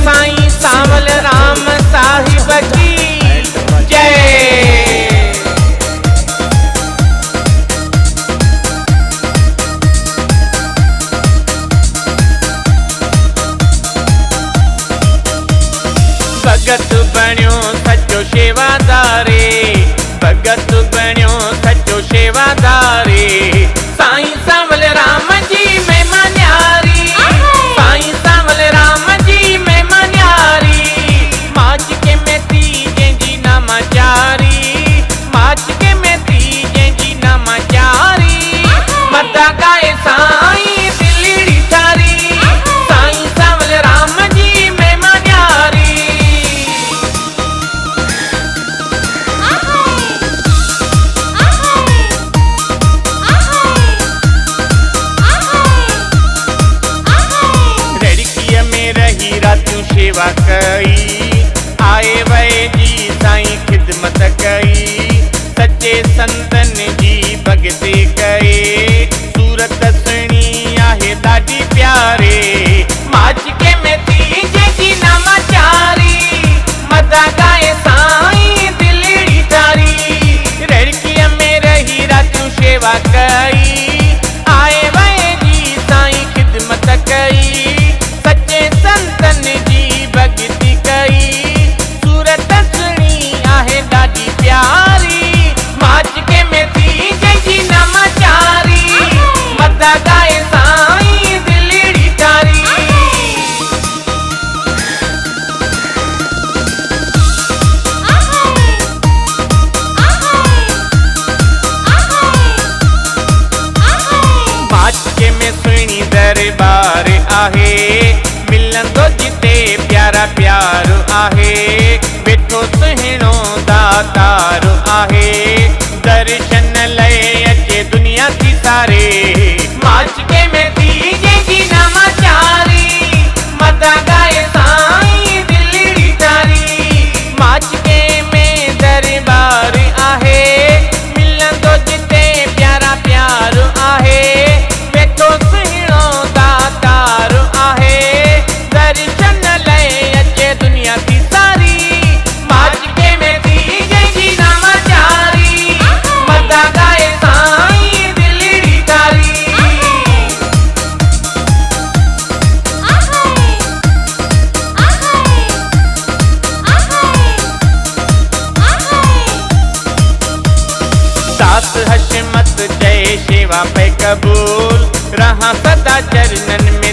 साईं सांवल राम साहिब की जय। भगत बण्यो सचो शेवादारे, भगत बण्यो सचो शेवादारे। साईं सांवल राम जी महिमा न्यारी, साईं सांवल राम जी महिमा न्यारी। माच के मेती जंहिंजी नामाचारी, माच के मेती जंहिंजी नामाचारी। मता गाए साईं दिलड़ी थारी, साईं सांवल राम जी महिमा न्यारी। सेवा कई आए वए जी साईं खिदमत कई। सच्चे संतन जी भगते कई, सूरत सुणी आहे ॾाढी प्यारे। माच के मेती जंहिंजी नामाचारी, मदा गाए साईं दिलड़ी थारी। रड़कीअ में रही रातूं सेवा कई, आए वए जी साईं खिदमत कई। सच्चे संतन जी भगती कई, सूरत सुणी आहे ॾाढी प्यारी। माच के मेती जंहिंजी नामाचारी, मदा गाए साईं दिलड़ी थारी। माच के में सुणी दरबार आहे, मिलंदो जिते प्यारा प्यार आहे। वेठो सुहिणो दातार आहे, दर्शन लय अचे दुनिया थी सारे। माच के मेती जंहिंजी नामाचारी, मदा गाए साईं दिलड़ी थारी। माच के में दरबार आहे, मिलंदो जिते प्यारा प्यार आहे। वेठो सुहिणो दातार आहे, दर्शन लय अचे दुनिया थी सारी। माच के मेती जंहिंजी नामाचारी, मदा गाए साईं दिलड़ी थारी। दास हशमत जय सेवा पे कबूल, रहा सदा चरणन में